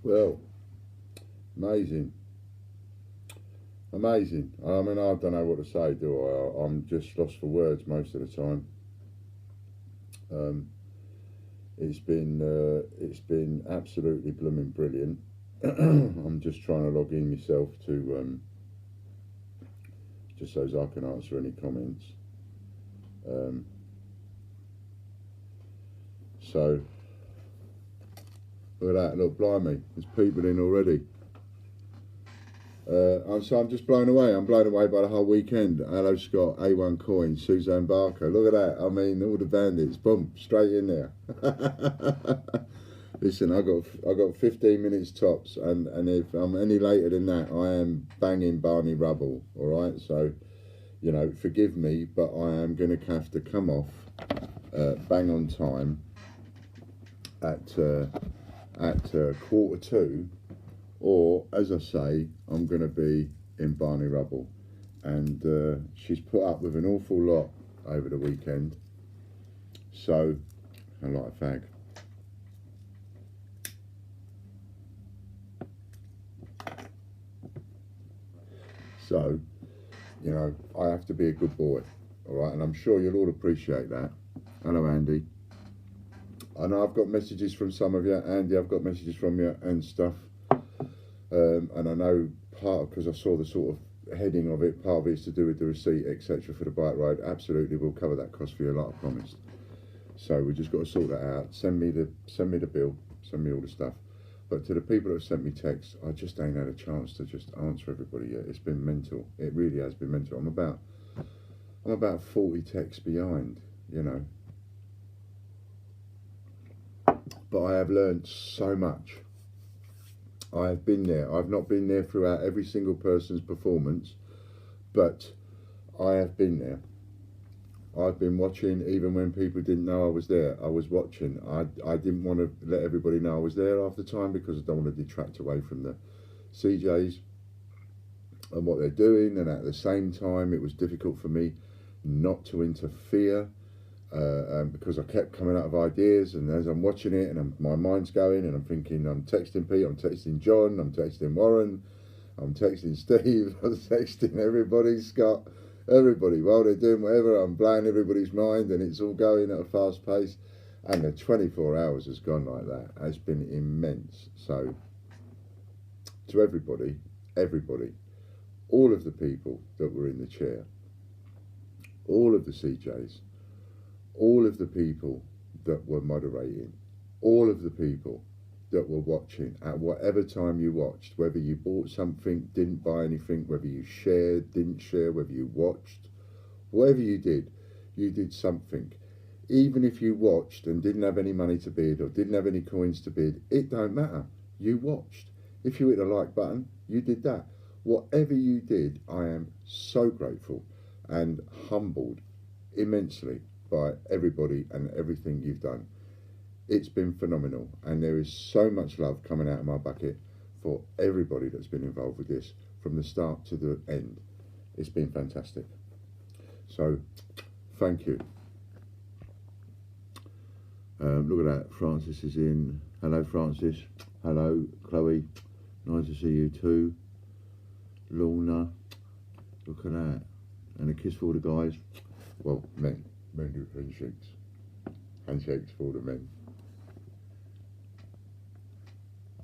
Well, amazing. Amazing. I mean, I don't know what to say, do I? I'm just lost for words most of the time. Um, it's been absolutely blooming brilliant. I'm just trying to log in myself to just so as I can answer any comments. Um, so look at that, look, blimey, there's people in already. I'm just blown away. I'm blown away by the whole weekend. Hello Scott, A1 Coin, Suzanne Barker. Look at that. I mean, all the bandits, boom, straight in there. Listen, I got 15 minutes tops, and if I'm any later than that, I am banging Barney Rubble. All right, so you know, forgive me, but I am going to have to come off bang on time at 1:45. Or, as I say, I'm going to be in Barney Rubble. And she's put up with an awful lot over the weekend. So, I like a fag. So, you know, I have to be a good boy. All right, and I'm sure you'll all appreciate that. Hello, Andy. I know I've got messages from some of you. Andy, I've got messages from you and stuff. And I know because I saw the sort of heading of it, part of it is to do with the receipt, etc. for the bike ride. Absolutely, we'll cover that cost for you, like I promised. So we just got to sort that out. Send me the bill, send me all the stuff. But to the people that have sent me texts, I just ain't had a chance to just answer everybody yet. It's been mental. It really has been mental. I'm about 40 texts behind, you know. But I have learned so much. I have been there. I've not been there throughout every single person's performance, but I have been there. I've been watching even when people didn't know I was there. I was watching. I didn't want to let everybody know I was there half the time because I don't want to detract away from the CJs and what they're doing. And at the same time, it was difficult for me not to interfere because I kept coming out of ideas. And as I'm watching it and my mind's going and I'm thinking, I'm texting Pete, I'm texting John, I'm texting Warren, I'm texting Steve, I'm texting everybody, Scott, everybody. While they're doing whatever, I'm blowing everybody's mind and it's all going at a fast pace. And the 24 hours has gone like that. It's been immense. So to everybody, all of the people that were in the chair, all of the CJs, all of the people that were moderating, all of the people that were watching at whatever time you watched, whether you bought something, didn't buy anything, whether you shared, didn't share, whether you watched, whatever you did something. Even if you watched and didn't have any money to bid or didn't have any coins to bid, it don't matter. You watched. If you hit the like button, you did that. Whatever you did, I am so grateful and humbled immensely by everybody and everything you've done. It's been phenomenal, and there is so much love coming out of my bucket for everybody that's been involved with this from the start to the end. It's been fantastic. So thank you. Look at that, Francis is in. Hello Francis. Hello Chloe, nice to see you too. Lorna, look at that. And a kiss for all the guys. Well, men do handshakes. Handshakes for the men.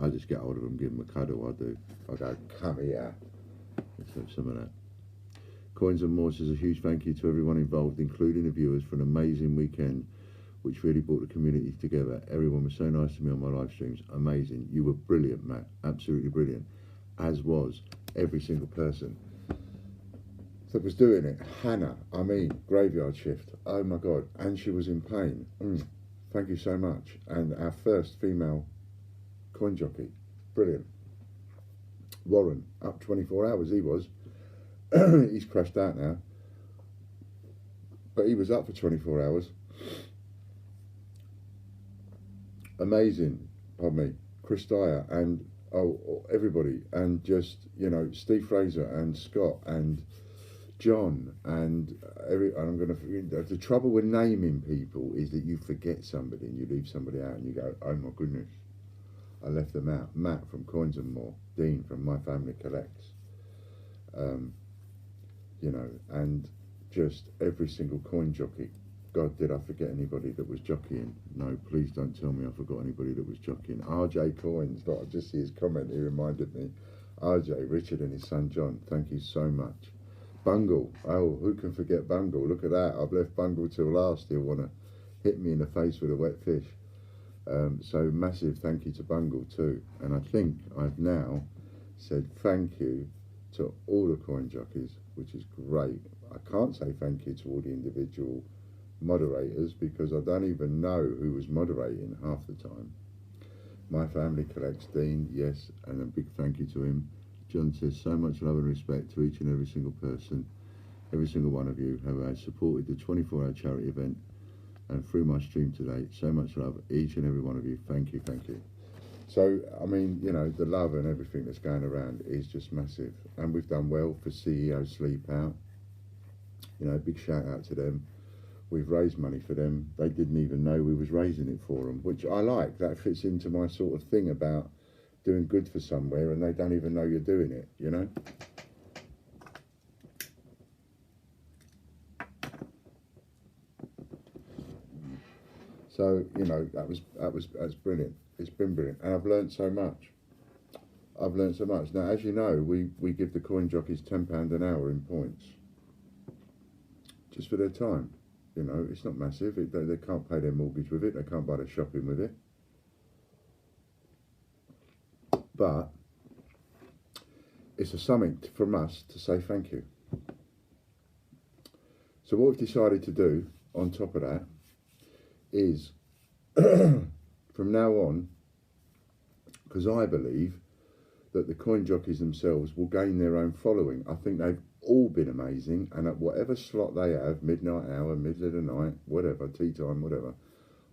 I just get hold of them, give them a cuddle, I do. I go, come here. Let's have some of that. Coins and More says a huge thank you to everyone involved, including the viewers, for an amazing weekend, which really brought the community together. Everyone was so nice to me on my live streams. Amazing. You were brilliant, Matt. Absolutely brilliant. As was every single person that was doing it. Hannah, I mean, graveyard shift. Oh my God. And she was in pain. Thank you so much. And our first female coin jockey. Brilliant. Warren, up 24 hours he was. He's crashed out now. But he was up for 24 hours. Amazing. Pardon me. Chris Dyer and everybody. And just, you know, Steve Fraser and Scott and John and I'm going to. The trouble with naming people is that you forget somebody and you leave somebody out and you go, oh my goodness. I left them out. Matt from Coins and More, Dean from My Family Collects, you know, and just every single coin jockey. God, did I forget anybody that was jockeying? No, please don't tell me I forgot anybody that was jockeying. RJ Coins, I just see his comment, he reminded me. RJ, Richard and his son John, thank you so much. Bungle, oh, who can forget Bungle? Look at that, I've left Bungle till last. He'll want to hit me in the face with a wet fish. So massive thank you to Bungle too. And I think I've now said thank you to all the coin jockeys, which is great. I can't say thank you to all the individual moderators because I don't even know who was moderating half the time. My Family Collects, Dean, yes, and a big thank you to him. John says so much love and respect to each and every single person, every single one of you who has supported the 24-hour charity event and through my stream today. So much love, each and every one of you. Thank you, thank you. So, I mean, you know, the love and everything that's going around is just massive. And we've done well for CEO Sleep Out. You know, big shout out to them. We've raised money for them. They didn't even know we was raising it for them, which I like. That fits into my sort of thing about doing good for somewhere and they don't even know you're doing it, you know? So, you know, that's brilliant. It's been brilliant. And I've learned so much. I've learned so much. Now, as you know, we give the coin jockeys £10 an hour in points. Just for their time. You know, it's not massive. They can't pay their mortgage with it. They can't buy their shopping with it. But it's something from us to say thank you. So what we've decided to do on top of that is from now on, because I believe that the coin jockeys themselves will gain their own following. I think they've all been amazing, and at whatever slot they have, midnight hour, middle of the night, whatever, tea time, whatever,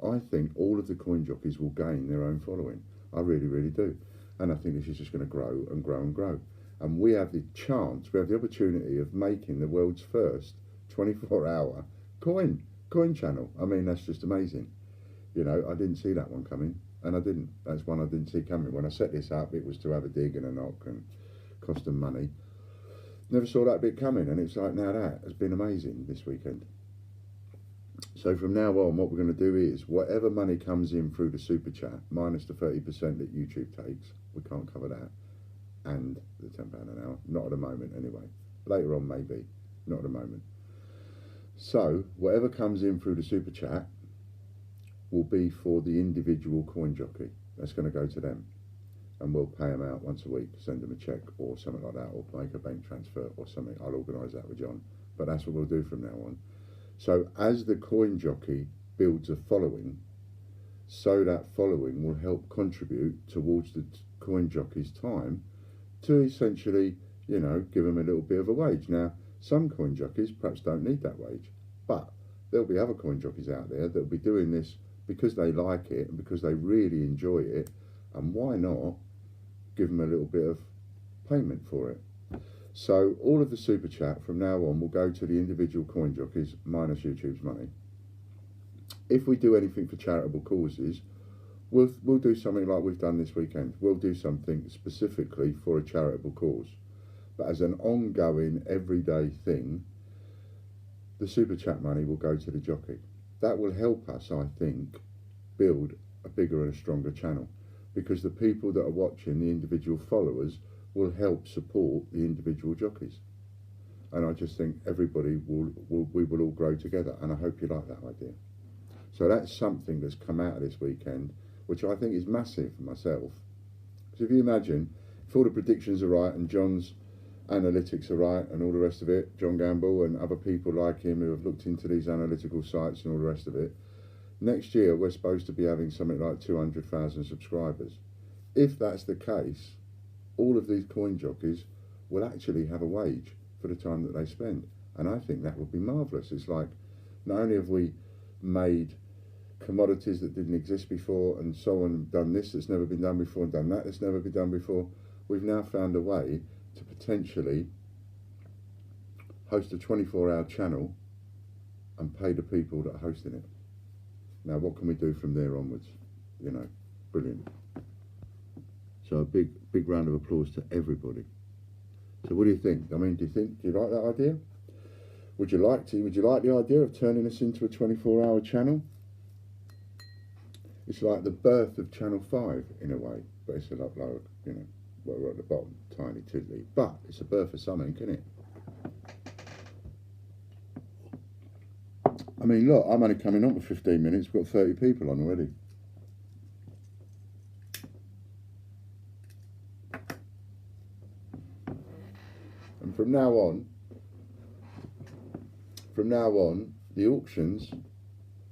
I think all of the coin jockeys will gain their own following. I really, really do. And I think this is just going to grow and grow and grow. And we have the chance, we have the opportunity of making the world's first 24-hour coin channel. I mean, that's just amazing. You know, I didn't see that one coming, and I didn't. That's one I didn't see coming. When I set this up, it was to have a dig and a knock and cost them money. Never saw that bit coming, and it's like, now that has been amazing this weekend. So from now on, what we're going to do is, whatever money comes in through the super chat, minus the 30% that YouTube takes, we can't cover that, and the £10 an hour, not at the moment anyway. Later on maybe, not at the moment. So whatever comes in through the super chat will be for the individual coin jockey. That's going to go to them. And we'll pay them out once a week, send them a cheque or something like that, or make a bank transfer or something. I'll organise that with John. But that's what we'll do from now on. So as the coin jockey builds a following, so that following will help contribute towards the coin jockey's time to essentially, you know, give them a little bit of a wage. Now, some coin jockeys perhaps don't need that wage, but there'll be other coin jockeys out there that'll be doing this because they like it and because they really enjoy it, and why not give them a little bit of payment for it. So all of the super chat from now on will go to the individual coin jockeys minus YouTube's money. If we do anything for charitable causes, we'll do something like we've done this weekend. We'll do something specifically for a charitable cause. But as an ongoing, everyday thing, the super chat money will go to the jockey. That will help us, I think, build a bigger and a stronger channel, because the people that are watching, the individual followers, will help support the individual jockeys. And I just think everybody we will all grow together, and I hope you like that idea. So that's something that's come out of this weekend, which I think is massive for myself. Because if you imagine, if all the predictions are right and John's analytics are right and all the rest of it, John Gamble and other people like him who have looked into these analytical sites and all the rest of it, next year we're supposed to be having something like 200,000 subscribers. If that's the case, all of these coin jockeys will actually have a wage for the time that they spend. And I think that would be marvellous. It's like, not only have we made commodities that didn't exist before and so on, done this that's never been done before and done that that's never been done before, we've now found a way to potentially host a 24-hour channel and pay the people that are hosting it. Now, what can we do from there onwards? You know, brilliant. So a big round of applause to everybody. So what do you think? I mean, do you like that idea? Would you like the idea of turning this into a 24-hour channel? It's like the birth of Channel 5 in a way, but it's a lot lower, you know, well, we're at the bottom, tiny tiddly. But it's a birth of something, isn't it? I mean, look, I'm only coming on for 15 minutes. We've got 30 people on already. And from now on, the auctions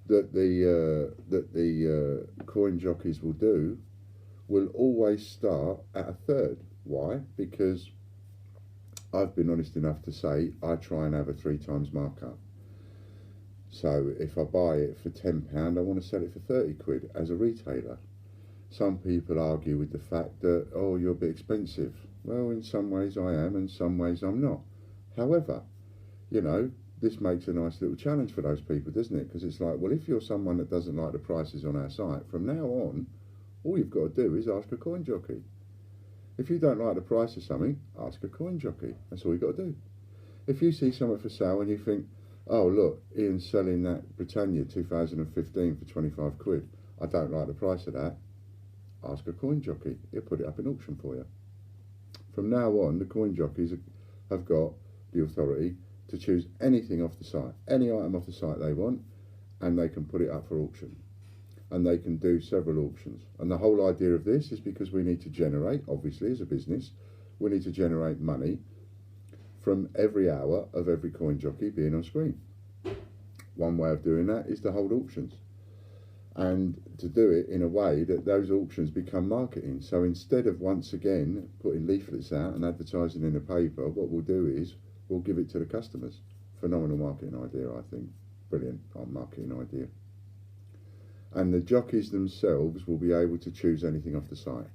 that the coin jockeys will do will always start at a third. Why? Because I've been honest enough to say I try and have a 3 times markup. So if I buy it for £10, I want to sell it for 30 quid as a retailer. Some people argue with the fact that, oh, you're a bit expensive. Well, in some ways I am, and some ways I'm not. However, you know, this makes a nice little challenge for those people, doesn't it? Because it's like, well, if you're someone that doesn't like the prices on our site, from now on, all you've got to do is ask a coin jockey. If you don't like the price of something, ask a coin jockey. That's all you've got to do. If you see something for sale and you think, oh, look, Ian's selling that Britannia 2015 for 25 quid. I don't like the price of that. Ask a coin jockey. He'll put it up in auction for you. From now on, the coin jockeys have got the authority to choose anything off the site, any item off the site they want, and they can put it up for auction. And they can do several auctions. And the whole idea of this is because we need to generate, obviously, as a business, we need to generate money from every hour of every coin jockey being on screen. One way of doing that is to hold auctions, and to do it in a way that those auctions become marketing. So instead of once again putting leaflets out and advertising in the paper, what we'll do is we'll give it to the customers. Phenomenal marketing idea, I think. Brilliant marketing idea. And the jockeys themselves will be able to choose anything off the site.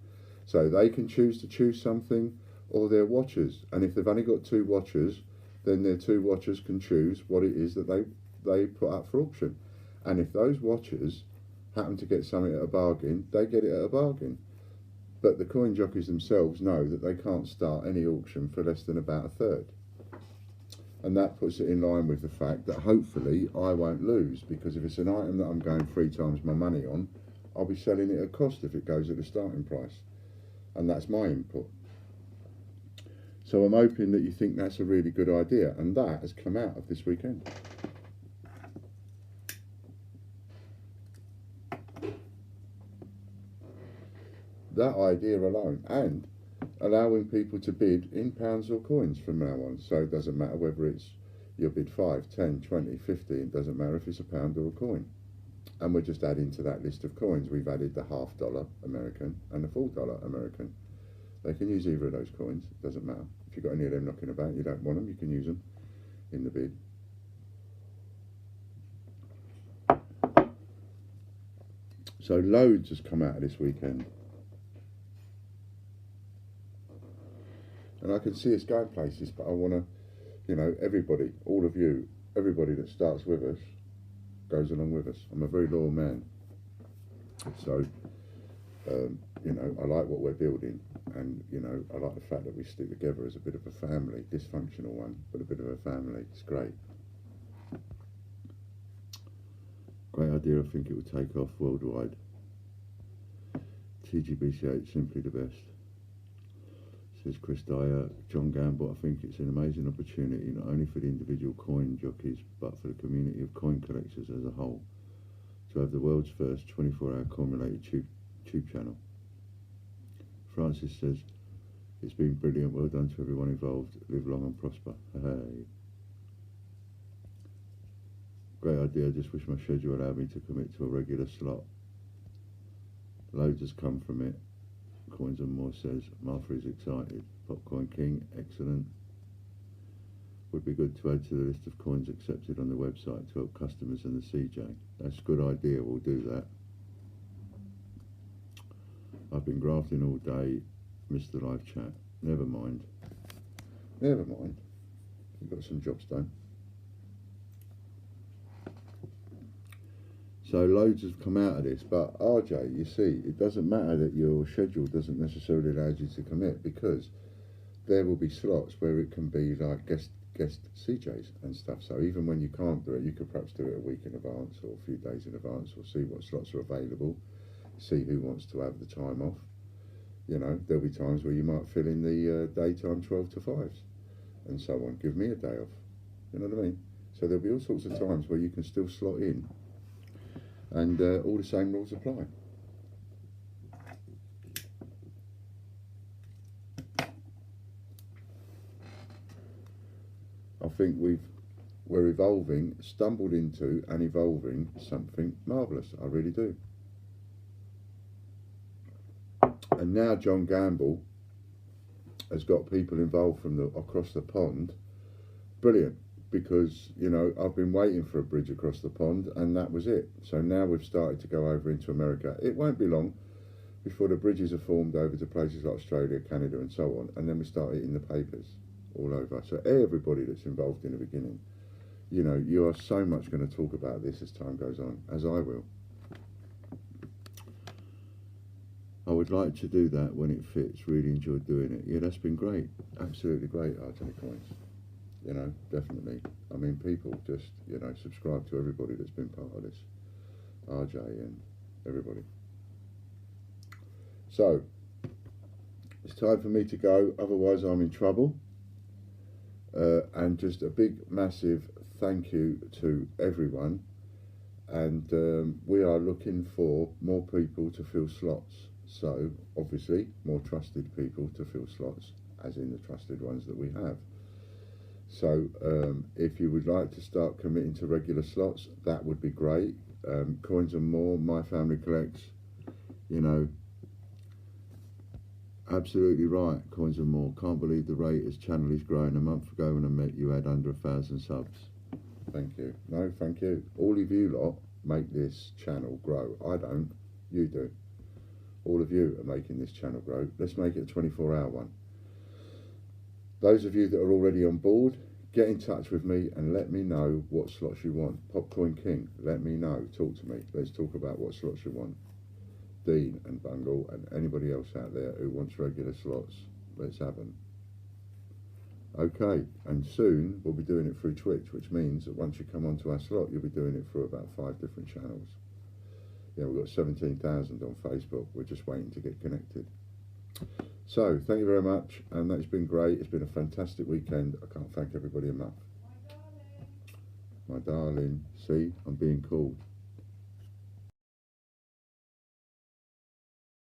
So they can choose to choose something, or their watchers. And if they've only got 2 watchers, then their 2 watchers can choose what it is that they put up for auction. And if those watchers happen to get something at a bargain, they get it at a bargain. But the coin jockeys themselves know that they can't start any auction for less than about a third. And that puts it in line with the fact that hopefully I won't lose, because if it's an item that I'm going 3 times my money on, I'll be selling it at cost if it goes at the starting price. And that's my input. So I'm hoping that you think that's a really good idea, and that has come out of this weekend. That idea alone, and allowing people to bid in pounds or coins from now on. So it doesn't matter whether it's you bid 5, 10, 20, 50, it doesn't matter if it's a pound or a coin. And we're just adding to that list of coins, we've added the $half American and the $4 American. They can use either of those coins, it doesn't matter. If you've got any of them knocking about, you don't want them, you can use them in the bid. So loads has come out of this weekend. And I can see us going places, but I want to, you know, everybody, all of you, everybody that starts with us, goes along with us. I'm a very loyal man. So, you know, I like what we're building. And, you know, I like the fact that we stick together as a bit of a family, dysfunctional one, but a bit of a family. It's great. Great idea. I think it will take off worldwide. TGBCH, simply the best. Says Chris Dyer. John Gamble, I think it's an amazing opportunity, not only for the individual coin jockeys, but for the community of coin collectors as a whole, to have the world's first 24-hour coin-related tube channel. Francis says, it's been brilliant, well done to everyone involved, live long and prosper. Hey. Great idea, I just wish my schedule allowed me to commit to a regular slot. Loads has come from it. Coins and More says, Martha is excited. Popcorn King, excellent. Would be good to add to the list of coins accepted on the website to help customers and the CJ. That's a good idea, we'll do that. I've been grafting all day, missed the live chat. Never mind. Never mind. We've got some jobs done. So loads have come out of this, but RJ, you see, it doesn't matter that your schedule doesn't necessarily allow you to commit, because there will be slots where it can be like guest CJs and stuff. So even when you can't do it, you could perhaps do it a week in advance or a few days in advance, or see what slots are available, see who wants to have the time off. You know, there'll be times where you might fill in the daytime 12 to 5s and so on. Give me a day off. You know what I mean? So there'll be all sorts of times where you can still slot in, and all the same rules apply. I think we're evolving, stumbled into and evolving something marvellous. I really do. And now John Gamble has got people involved from across the pond. Brilliant, because, you know, I've been waiting for a bridge across the pond, and that was it. So now we've started to go over into America. It won't be long before the bridges are formed over to places like Australia, Canada and so on, and then we start hitting the papers all over. So everybody that's involved in the beginning, you know, you are so much going to talk about this as time goes on, as I will. I would like to do that when it fits. Really enjoyed doing it. Yeah, that's been great. Absolutely great, RJ Coins. You know, definitely. I mean, people just, you know, subscribe to everybody that's been part of this. RJ and everybody. So, it's time for me to go, otherwise I'm in trouble. And just a big, massive thank you to everyone. And we are looking for more people to fill slots. So, obviously, more trusted people to fill slots, as in the trusted ones that we have. So, if you would like to start committing to regular slots, that would be great. Coins and More, My Family Collects, you know, absolutely right, Coins and More. Can't believe the rate as channel is growing. A month ago when I met you, had under 1,000 subs. Thank you. No, thank you. All of you lot make this channel grow. I don't, you do. All of you are making this channel grow. Let's make it a 24-hour one. Those of you that are already on board, get in touch with me and let me know what slots you want. Popcoin King, let me know. Talk to me. Let's talk about what slots you want. Dean and Bungle and anybody else out there who wants regular slots, let's have them. Okay, and soon we'll be doing it through Twitch, which means that once you come onto our slot, you'll be doing it through about 5 different channels. Yeah, we've got 17,000 on Facebook. We're just waiting to get connected. So, thank you very much, and that's been great. It's been a fantastic weekend. I can't thank everybody enough. My darling, see, I'm being called.